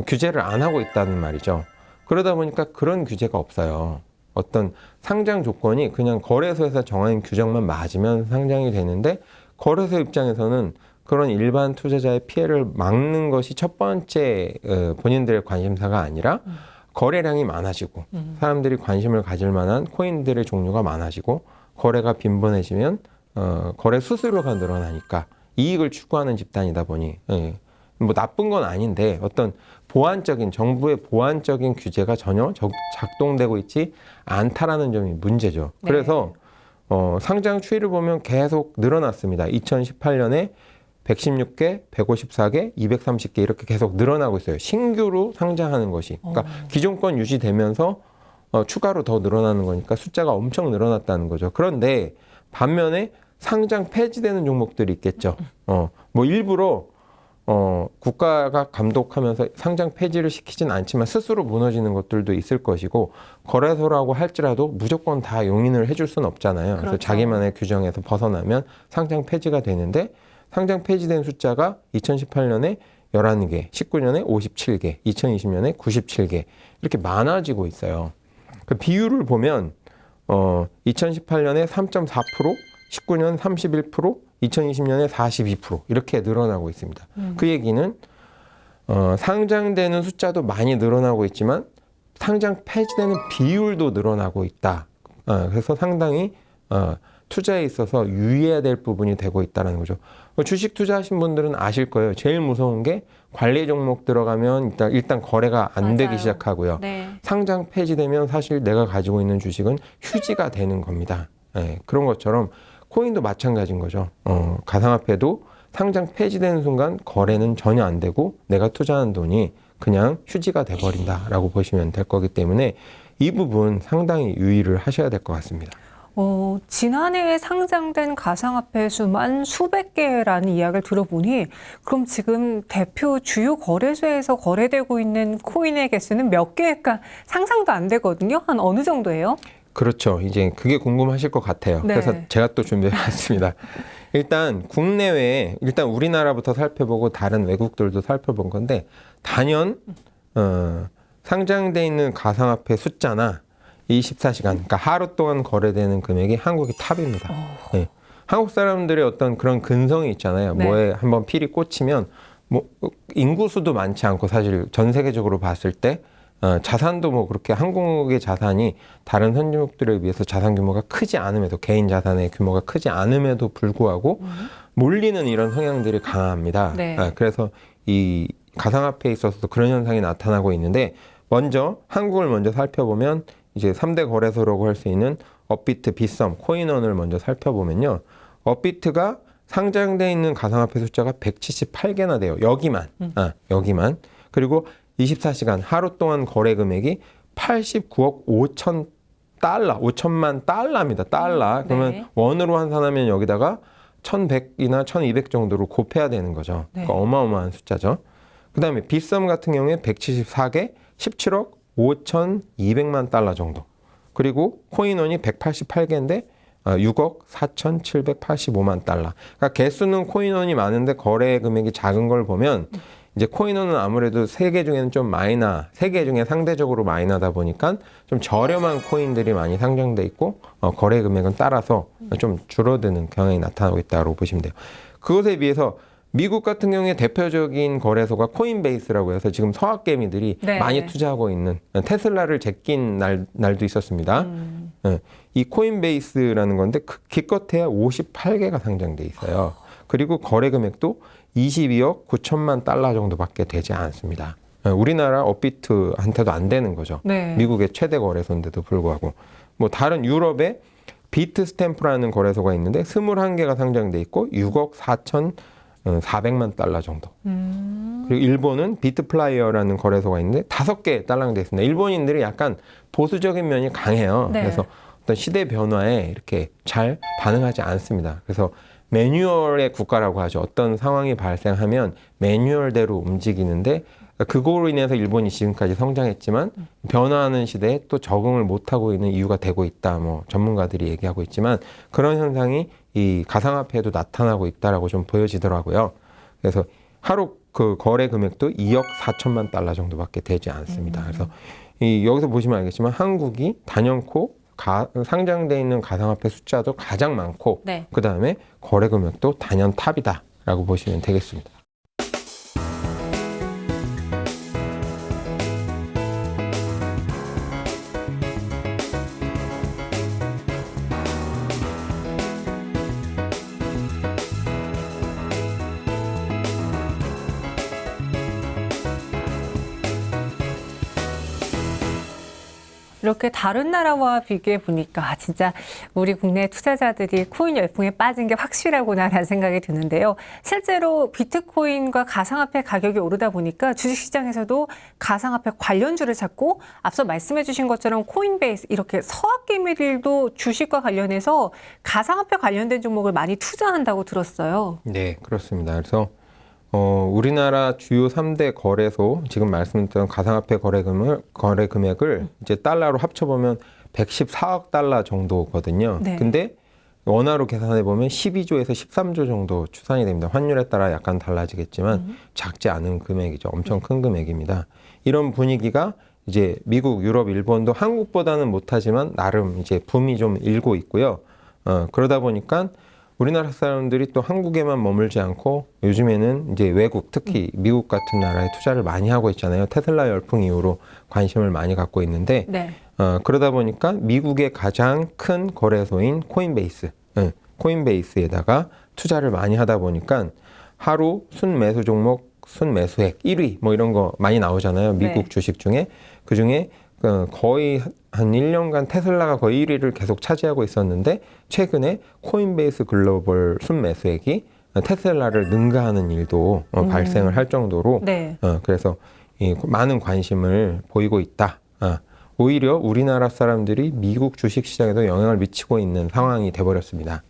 규제를 안 하고 있다는 말이죠. 그러다 보니까 그런 규제가 없어요. 어떤 상장 조건이 그냥 거래소에서 정한 규정만 맞으면 상장이 되는데, 거래소 입장에서는 그런 일반 투자자의 피해를 막는 것이 첫 번째 본인들의 관심사가 아니라 거래량이 많아지고 사람들이 관심을 가질 만한 코인들의 종류가 많아지고 거래가 빈번해지면 거래 수수료가 늘어나니까 이익을 추구하는 집단이다 보니 뭐 나쁜 건 아닌데 어떤 보완적인, 정부의 보완적인 규제가 전혀 작동되고 있지 않다라는 점이 문제죠. 네. 그래서 상장 추이를 보면 계속 늘어났습니다. 2018년에 116개, 154개, 230개 이렇게 계속 늘어나고 있어요. 신규로 상장하는 것이. 그러니까 기존 건 유지되면서 추가로 더 늘어나는 거니까 숫자가 엄청 늘어났다는 거죠. 그런데 반면에 상장 폐지되는 종목들이 있겠죠. 뭐 일부러 국가가 감독하면서 상장 폐지를 시키진 않지만 스스로 무너지는 것들도 있을 것이고, 거래소라고 할지라도 무조건 다 용인을 해줄 수는 없잖아요. 그래서 그렇죠. 자기만의 규정에서 벗어나면 상장 폐지가 되는데, 상장 폐지된 숫자가 2018년에 11개, 19년에 57개, 2020년에 97개 이렇게 많아지고 있어요. 그 비율을 보면 2018년에 3.4%, 19년 31%, 2020년에 42% 이렇게 늘어나고 있습니다. 그 얘기는 상장되는 숫자도 많이 늘어나고 있지만 상장 폐지되는 비율도 늘어나고 있다. 그래서 상당히 투자에 있어서 유의해야 될 부분이 되고 있다는 거죠. 주식 투자하신 분들은 아실 거예요. 제일 무서운 게 관리 종목 들어가면 일단 거래가 안 되기 맞아요. 시작하고요. 네. 상장 폐지되면 사실 내가 가지고 있는 주식은 휴지가 되는 겁니다. 그런 것처럼 코인도 마찬가지인 거죠. 가상화폐도 상장 폐지되는 순간 거래는 전혀 안 되고 내가 투자한 돈이 그냥 휴지가 돼버린다라고 보시면 될 거기 때문에 이 부분 상당히 유의를 하셔야 될 것 같습니다. 지난해에 상장된 가상화폐 수만 수백 개라는 이야기를 들어보니 그럼 지금 대표 주요 거래소에서 거래되고 있는 코인의 개수는 몇 개일까 상상도 안 되거든요. 한 어느 정도예요? 그렇죠. 이제 그게 궁금하실 것 같아요. 네. 그래서 제가 또 준비해봤습니다. 일단 국내외에 일단 우리나라부터 살펴보고 다른 외국들도 살펴본 건데 단연 상장돼 있는 가상화폐 숫자나 24시간, 그러니까 하루 동안 거래되는 금액이 한국이 탑입니다. 네. 한국 사람들의 어떤 그런 근성이 있잖아요. 네. 뭐에 한번 필이 꽂히면 뭐 인구 수도 많지 않고 사실 전 세계적으로 봤을 때 자산도 뭐 그렇게 한국의 자산이 다른 선진국들에 비해서 자산 규모가 크지 않음에도 개인 자산의 규모가 크지 않음에도 불구하고 몰리는 이런 성향들이 강합니다. 네. 그래서 이 가상화폐에 있어서도 그런 현상이 나타나고 있는데 먼저 한국을 먼저 살펴보면 이제 3대 거래소라고 할 수 있는 업비트, 빗썸, 코인원을 먼저 살펴보면요. 업비트가 상장돼 있는 가상화폐 숫자가 178개나 돼요. 여기만. 그리고 24시간 하루 동안 거래 금액이 89억 5천 달러, 5천만 달러입니다. 달러. 그러면 네. 원으로 환산하면 여기다가 1100이나 1200 정도로 곱해야 되는 거죠. 네. 그러니까 어마어마한 숫자죠. 그 다음에 빗썸 같은 경우에 174개, 17억 5,200만 달러 정도. 그리고 코인원이 188개인데 6억 4,785만 달러. 그러니까 개수는 코인원이 많은데 거래 금액이 작은 걸 보면 이제 코인원은 아무래도 세 개 중에는 좀 세 개 중에 상대적으로 마이너하다 보니까 좀 저렴한 코인들이 많이 상장돼 있고 거래 금액은 따라서 좀 줄어드는 경향이 나타나고 있다고 보시면 돼요. 그것에 비해서 미국 같은 경우에 대표적인 거래소가 코인베이스라고 해서 지금 서학개미들이 네. 많이 투자하고 있는 테슬라를 제낀 날도 있었습니다. 이 코인베이스라는 건데 기껏해야 58개가 상장돼 있어요. 그리고 거래 금액도 22억 9천만 달러 정도밖에 되지 않습니다. 우리나라 업비트한테도 안 되는 거죠. 네. 미국의 최대 거래소인데도 불구하고 뭐 다른 유럽에 비트스탬프라는 거래소가 있는데 21개가 상장돼 있고 6억 4,400만 달러 정도. 그리고 일본은 비트플라이어라는 거래소가 있는데 5개 딸랑돼 있습니다. 일본인들이 약간 보수적인 면이 강해요. 네. 그래서 어떤 시대 변화에 이렇게 잘 반응하지 않습니다. 그래서 매뉴얼의 국가라고 하죠. 어떤 상황이 발생하면 매뉴얼대로 움직이는데 그거로 인해서 일본이 지금까지 성장했지만 변화하는 시대에 또 적응을 못하고 있는 이유가 되고 있다. 뭐 전문가들이 얘기하고 있지만 그런 현상이 이 가상화폐에도 나타나고 있다라고 좀 보여지더라고요. 그래서 하루 그 거래 금액도 2억 4천만 달러 정도밖에 되지 않습니다. 그래서 여기서 보시면 알겠지만 한국이 단연코 상장돼 있는 가상화폐 숫자도 가장 많고 네. 그 다음에 거래 금액도 단연 탑이다라고 보시면 되겠습니다. 이렇게 다른 나라와 비교해 보니까 진짜 우리 국내 투자자들이 코인 열풍에 빠진 게 확실하구나라는 생각이 드는데요. 실제로 비트코인과 가상화폐 가격이 오르다 보니까 주식시장에서도 가상화폐 관련주를 찾고 앞서 말씀해 주신 것처럼 코인베이스 이렇게 서학개미들도 주식과 관련해서 가상화폐 관련된 종목을 많이 투자한다고 들었어요. 네, 그렇습니다. 그래서 우리나라 주요 3대 거래소, 지금 말씀드린 가상화폐 거래 금액을 이제 달러로 합쳐보면 114억 달러 정도거든요. 네. 근데 원화로 계산해보면 12조에서 13조 정도 추산이 됩니다. 환율에 따라 약간 달라지겠지만 작지 않은 금액이죠. 엄청 큰 금액입니다. 이런 분위기가 이제 미국, 유럽, 일본도 한국보다는 못하지만 나름 이제 붐이 좀 일고 있고요. 그러다 보니까 우리나라 사람들이 또 한국에만 머물지 않고 요즘에는 이제 외국, 특히 미국 같은 나라에 투자를 많이 하고 있잖아요. 테슬라 열풍 이후로 관심을 많이 갖고 있는데 네. 그러다 보니까 미국의 가장 큰 거래소인 코인베이스에다가 투자를 많이 하다 보니까 하루 순매수 종목, 순매수액 1위 뭐 이런 거 많이 나오잖아요. 미국 네. 주식 중에. 그중에 거의 한 1년간 테슬라가 거의 1위를 계속 차지하고 있었는데 최근에 코인베이스 글로벌 순매수액이 테슬라를 능가하는 일도 발생을 할 정도로 네. 그래서 많은 관심을 보이고 있다. 오히려 우리나라 사람들이 미국 주식시장에도 영향을 미치고 있는 상황이 돼버렸습니다.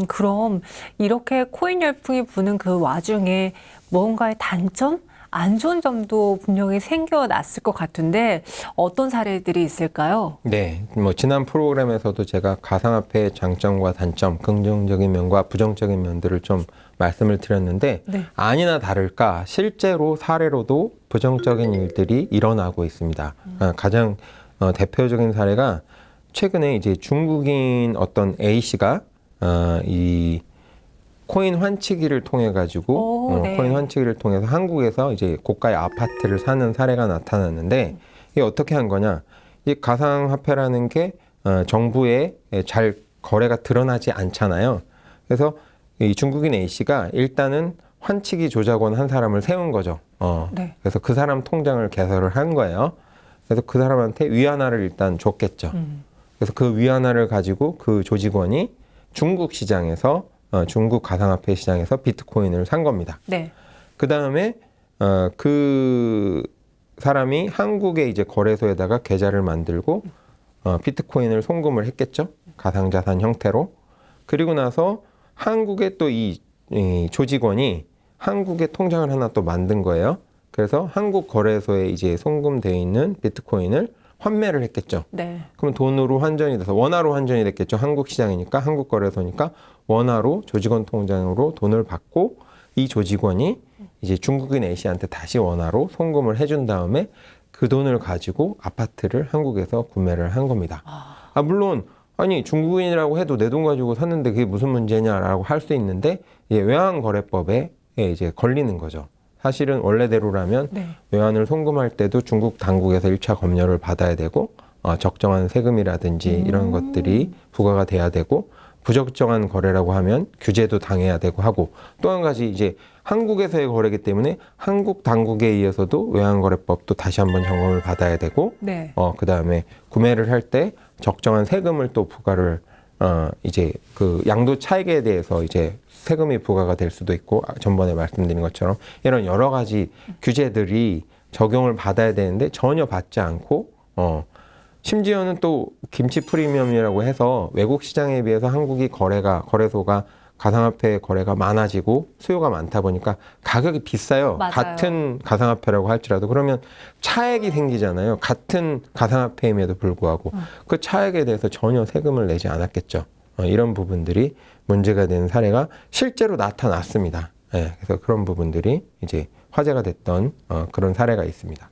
그럼 이렇게 코인 열풍이 부는 그 와중에 뭔가의 단점? 안 좋은 점도 분명히 생겨났을 것 같은데 어떤 사례들이 있을까요? 네, 뭐 지난 프로그램에서도 제가 가상화폐의 장점과 단점, 긍정적인 면과 부정적인 면들을 좀 말씀을 드렸는데 네. 아니나 다를까 실제로 사례로도 부정적인 일들이 일어나고 있습니다. 가장 대표적인 사례가 최근에 이제 중국인 어떤 A 씨가 이 코인 환치기를 통해 가지고 네. 코인 환치기를 통해서 한국에서 이제 고가의 아파트를 사는 사례가 나타났는데 이게 어떻게 한 거냐? 이 가상화폐라는 게 정부에 잘 거래가 드러나지 않잖아요. 그래서 이 중국인 A 씨가 일단은 환치기 조작원 한 사람을 세운 거죠. 네. 그래서 그 사람 통장을 개설을 한 거예요. 그래서 그 사람한테 위안화를 일단 줬겠죠. 그래서 그 위안화를 가지고 그 조직원이 중국 시장에서 중국 가상화폐 시장에서 비트코인을 산 겁니다. 네. 그 다음에 그 사람이 한국의 이제 거래소에다가 계좌를 만들고 비트코인을 송금을 했겠죠. 가상자산 형태로. 그리고 나서 한국의 또 이 조직원이 한국의 통장을 하나 또 만든 거예요. 그래서 한국 거래소에 이제 송금되어 있는 비트코인을 환매를 했겠죠. 네. 그럼 돈으로 환전이 돼서 원화로 환전이 됐겠죠. 한국 시장이니까, 한국 거래소니까 원화로 조직원 통장으로 돈을 받고 이 조직원이 이제 중국인 A 씨한테 다시 원화로 송금을 해준 다음에 그 돈을 가지고 아파트를 한국에서 구매를 한 겁니다. 물론 아니 중국인이라고 해도 내 돈 가지고 샀는데 그게 무슨 문제냐라고 할 수 있는데 외환거래법에 이제 걸리는 거죠. 사실은 원래대로라면 네. 외환을 송금할 때도 중국 당국에서 1차 검열을 받아야 되고 적정한 세금이라든지 이런 것들이 부과가 돼야 되고 부적정한 거래라고 하면 규제도 당해야 되고 하고 또 한 가지 이제 한국에서의 거래이기 때문에 한국 당국에 의해서도 외환거래법도 다시 한번 점검을 받아야 되고 네. 그다음에 구매를 할 때 적정한 세금을 또 부과를 이제 그 양도 차익에 대해서 이제 세금이 부과가 될 수도 있고 전번에 말씀드린 것처럼 이런 여러 가지 규제들이 적용을 받아야 되는데 전혀 받지 않고 심지어는 또 김치 프리미엄이라고 해서 외국 시장에 비해서 한국이 거래소가 가상화폐 거래가 많아지고 수요가 많다 보니까 가격이 비싸요. 맞아요. 같은 가상화폐라고 할지라도 그러면 차액이 생기잖아요. 같은 가상화폐임에도 불구하고 그 차액에 대해서 전혀 세금을 내지 않았겠죠. 이런 부분들이 문제가 되는 사례가 실제로 나타났습니다. 그래서 그런 부분들이 이제 화제가 됐던 그런 사례가 있습니다.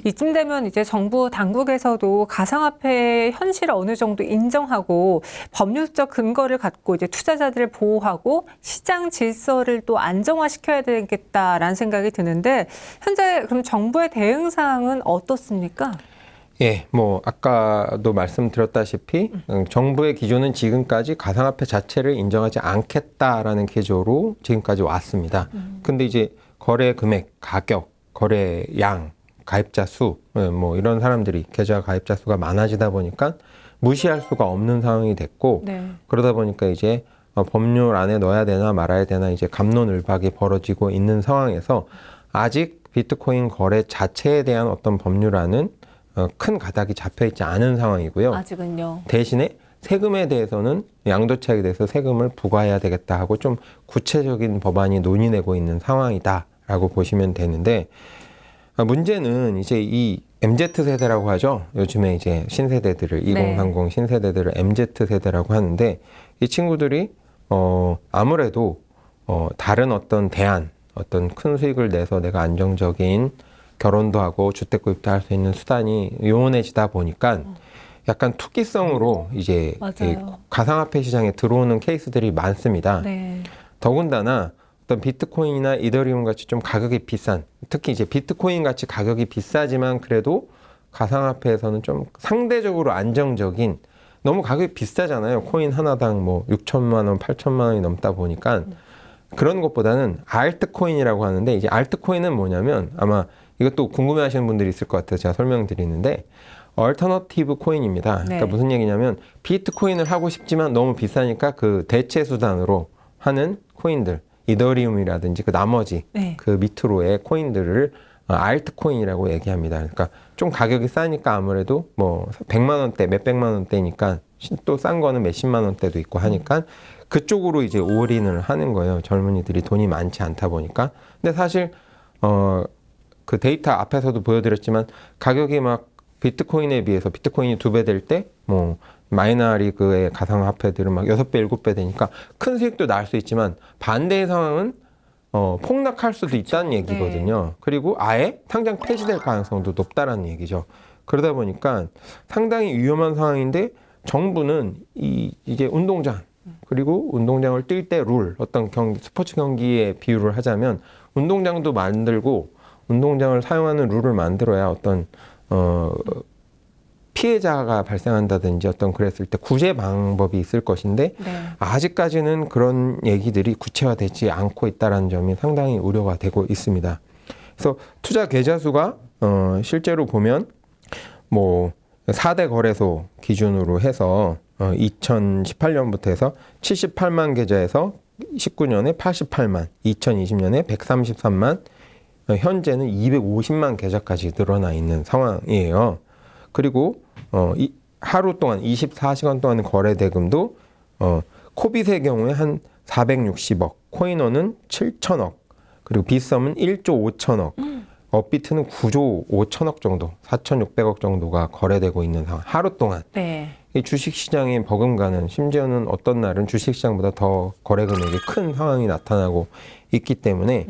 이쯤 되면 이제 정부 당국에서도 가상화폐의 현실을 어느 정도 인정하고 법률적 근거를 갖고 이제 투자자들을 보호하고 시장 질서를 또 안정화시켜야 되겠다라는 생각이 드는데 현재 그럼 정부의 대응 사항은 어떻습니까? 뭐 아까도 말씀드렸다시피 정부의 기조는 지금까지 가상화폐 자체를 인정하지 않겠다라는 기조로 지금까지 왔습니다. 근데 이제 거래 금액, 가격, 거래 양, 가입자 수, 뭐 이런 사람들이 계좌 가입자 수가 많아지다 보니까 무시할 수가 없는 상황이 됐고 네. 그러다 보니까 이제 법률 안에 넣어야 되나 말아야 되나 이제 갑론을박이 벌어지고 있는 상황에서 아직 비트코인 거래 자체에 대한 어떤 법률안은 큰 가닥이 잡혀 있지 않은 상황이고요. 아직은요. 대신에 세금에 대해서는 양도차익에 대해서 세금을 부과해야 되겠다 하고 좀 구체적인 법안이 논의되고 있는 상황이다라고 보시면 되는데 문제는 이제 이 MZ세대라고 하죠. 요즘에 이제 신세대들을 2030 신세대들을 MZ세대라고 하는데 이 친구들이 아무래도 다른 어떤 어떤 큰 수익을 내서 내가 안정적인 결혼도 하고 주택 구입도 할 수 있는 수단이 요원해지다 보니까 약간 투기성으로 이제 가상화폐 시장에 들어오는 케이스들이 많습니다. 네. 더군다나 어떤 비트코인이나 이더리움 같이 좀 가격이 비싼, 특히 이제 비트코인 같이 가격이 비싸지만 그래도 가상화폐에서는 좀 상대적으로 안정적인, 너무 가격이 비싸잖아요. 코인 하나당 뭐 6천만 원, 8천만 원이 넘다 보니까 그런 것보다는 알트코인이라고 하는데, 이제 알트코인은 뭐냐면 아마 이것도 궁금해하시는 분들이 있을 것 같아서 제가 설명드리는데, 얼터너티브 코인입니다. 그러니까 무슨 얘기냐면 비트코인을 하고 싶지만 너무 비싸니까 그 대체 수단으로 하는 코인들, 이더리움이라든지 그 나머지 그 밑으로의 코인들을 알트코인이라고 얘기합니다. 그러니까 좀 가격이 싸니까 아무래도 뭐 100만 원대, 몇백만 원대니까 또 싼 거는 몇십만 원대도 있고 하니까 그쪽으로 이제 올인을 하는 거예요. 젊은이들이 돈이 많지 않다 보니까. 근데 사실 그 데이터 앞에서도 보여드렸지만 가격이 막 비트코인에 비해서 비트코인이 2배 될 때 뭐 마이너리그의 가상화폐들은 막 6배, 7배 되니까 큰 수익도 날 수 있지만 반대의 상황은 폭락할 수도 있다는 얘기거든요. 네. 그리고 아예 상장 폐지될 가능성도 높다라는 얘기죠. 그러다 보니까 상당히 위험한 상황인데 정부는 이제 운동장 그리고 운동장을 뛸 때 룰, 어떤 스포츠 경기에 비유를 하자면 운동장도 만들고 운동장을 사용하는 룰을 만들어야 어떤 피해자가 발생한다든지 어떤 그랬을 때 구제 방법이 있을 것인데 네. 아직까지는 그런 얘기들이 구체화되지 않고 있다는 점이 상당히 우려가 되고 있습니다. 그래서 투자 계좌 수가 실제로 보면 뭐 4대 거래소 기준으로 해서 2018년부터 해서 78만 계좌에서 19년에 88만, 2020년에 133만, 현재는 250만 계좌까지 늘어나 있는 상황이에요. 그리고 하루 동안 24시간 동안 거래 대금도 코빗의 경우에 한 460억, 코인원은 7천억, 그리고 빗썸은 1조 5천억, 업비트는 9조 5천억 정도, 4,600억 정도가 거래되고 있는 상황. 하루 동안. 네. 이 주식시장의 버금가는 심지어는 어떤 날은 주식시장보다 더 거래 금액이 큰 상황이 나타나고 있기 때문에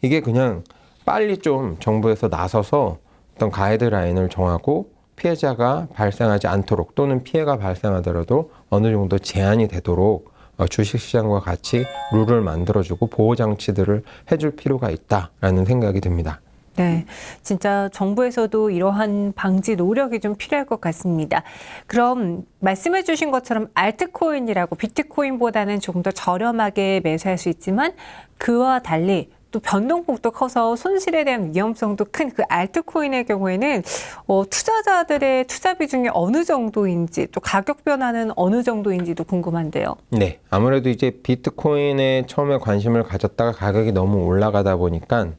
이게 그냥 빨리 좀 정부에서 나서서 어떤 가이드라인을 정하고 피해자가 발생하지 않도록 또는 피해가 발생하더라도 어느 정도 제한이 되도록 주식시장과 같이 룰을 만들어주고 보호장치들을 해줄 필요가 있다라는 생각이 듭니다. 네, 진짜 정부에서도 이러한 방지 노력이 좀 필요할 것 같습니다. 그럼 말씀해 주신 것처럼 알트코인이라고 비트코인보다는 조금 더 저렴하게 매수할 수 있지만 그와 달리 또 변동폭도 커서 손실에 대한 위험성도 큰 그 알트코인의 경우에는 투자자들의 투자 비중이 어느 정도인지 또 가격 변화는 어느 정도인지도 궁금한데요. 네, 아무래도 이제 비트코인에 처음에 관심을 가졌다가 가격이 너무 올라가다 보니까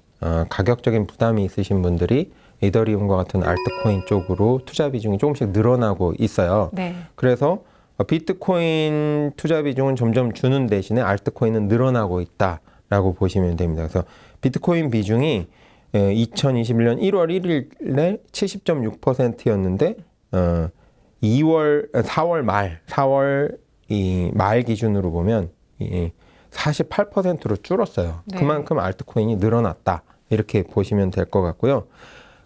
가격적인 부담이 있으신 분들이 이더리움과 같은 알트코인 쪽으로 투자 비중이 조금씩 늘어나고 있어요. 네. 그래서 비트코인 투자 비중은 점점 주는 대신에 알트코인은 늘어나고 있다라고 보시면 됩니다. 그래서 비트코인 비중이 2021년 1월 1일에 70.6%였는데 4월 말 기준으로 보면 48%로 줄었어요. 네. 그만큼 알트코인이 늘어났다. 이렇게 보시면 될 것 같고요.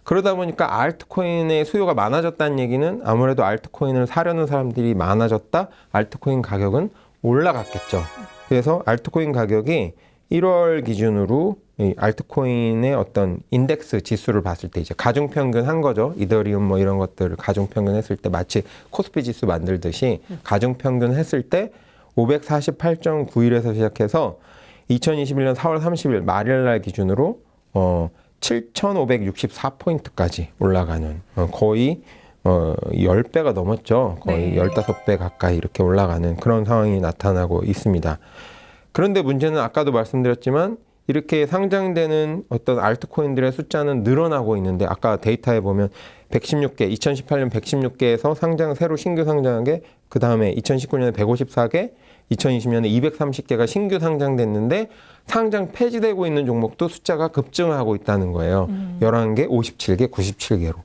그러다 보니까 알트코인의 수요가 많아졌다는 얘기는 아무래도 알트코인을 사려는 사람들이 많아졌다. 알트코인 가격은 올라갔겠죠. 그래서 알트코인 가격이 1월 기준으로 이 알트코인의 어떤 인덱스 지수를 봤을 때 이제 가중평균 한 거죠. 이더리움 뭐 이런 것들을 가중평균 했을 때 마치 코스피 지수 만들듯이 가중평균 했을 때 548.91에서 시작해서 2021년 4월 30일 말일날 기준으로 7,564포인트까지 올라가는 거의 10배가 넘었죠. 거의 네. 15배 가까이 이렇게 올라가는 그런 상황이 나타나고 있습니다. 그런데 문제는 아까도 말씀드렸지만 이렇게 상장되는 어떤 알트코인들의 숫자는 늘어나고 있는데 아까 데이터에 보면 116개, 2018년 116개에서 새로 신규 상장한 게 그 다음에 2019년에 154개, 2020년에 230개가 신규 상장됐는데 상장 폐지되고 있는 종목도 숫자가 급증하고 있다는 거예요. 11개, 57개, 97개로.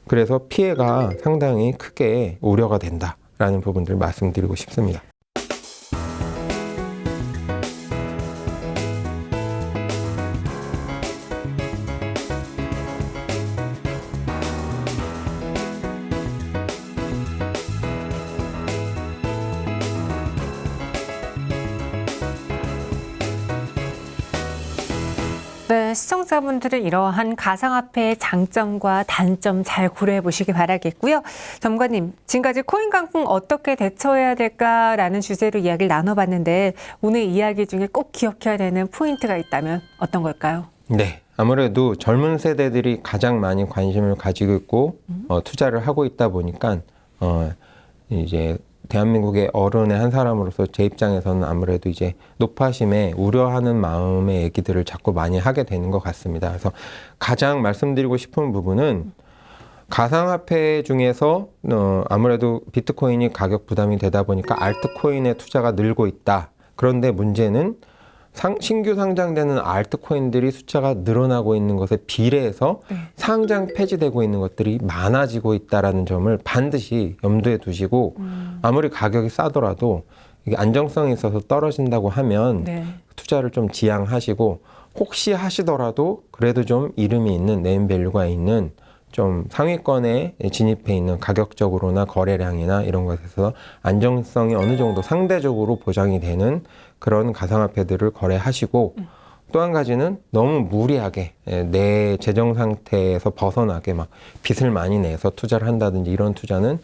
그래서 피해가 상당히 크게 우려가 된다라는 부분들을 말씀드리고 싶습니다. 네, 시청자분들은 이러한 가상화폐의 장점과 단점 잘 고려해 보시기 바라겠고요. 점관님, 지금까지 코인 강풍 어떻게 대처해야 될까라는 주제로 이야기를 나눠봤는데 오늘 이야기 중에 꼭 기억해야 되는 포인트가 있다면 어떤 걸까요? 네, 아무래도 젊은 세대들이 가장 많이 관심을 가지고 있고 투자를 하고 있다 보니까 이제 대한민국의 어른의 한 사람으로서 제 입장에서는 아무래도 이제 노파심에 우려하는 마음의 얘기들을 자꾸 많이 하게 되는 것 같습니다. 그래서 가장 말씀드리고 싶은 부분은 가상화폐 중에서 아무래도 비트코인이 가격 부담이 되다 보니까 알트코인의 투자가 늘고 있다. 그런데 문제는 신규 상장되는 알트코인들이 숫자가 늘어나고 있는 것에 비례해서 상장 폐지되고 있는 것들이 많아지고 있다는 점을 반드시 염두에 두시고 아무리 가격이 싸더라도 이게 안정성이 있어서 떨어진다고 하면 투자를 좀 지양하시고 혹시 하시더라도 그래도 좀 이름이 있는 네임밸류가 있는 좀 상위권에 진입해 있는 가격적으로나 거래량이나 이런 것에서 안정성이 어느 정도 상대적으로 보장이 되는 그런 가상화폐들을 거래하시고 또 한 가지는 너무 무리하게 내 재정 상태에서 벗어나게 막 빚을 많이 내서 투자를 한다든지 이런 투자는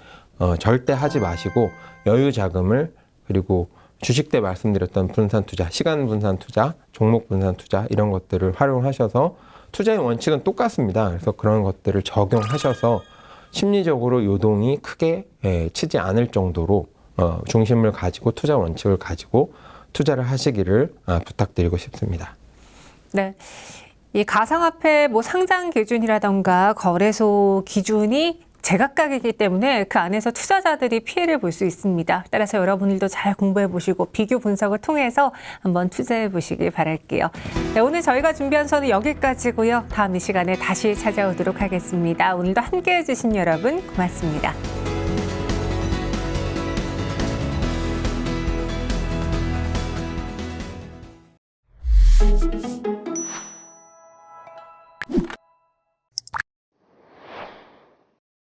절대 하지 마시고 여유 자금을 그리고 주식 때 말씀드렸던 분산 투자, 시간 분산 투자, 종목 분산 투자 이런 것들을 활용하셔서 투자의 원칙은 똑같습니다. 그래서 그런 것들을 적용하셔서 심리적으로 요동이 크게 치지 않을 정도로 중심을 가지고 투자 원칙을 가지고 투자를 하시기를 부탁드리고 싶습니다. 네. 이 가상화폐 뭐 상장 기준이라던가 거래소 기준이 제각각이기 때문에 그 안에서 투자자들이 피해를 볼 수 있습니다. 따라서 여러분들도 잘 공부해 보시고 비교 분석을 통해서 한번 투자해 보시길 바랄게요. 네, 오늘 저희가 준비한 수업은 여기까지고요. 다음 이 시간에 다시 찾아오도록 하겠습니다. 오늘도 함께해 주신 여러분 고맙습니다.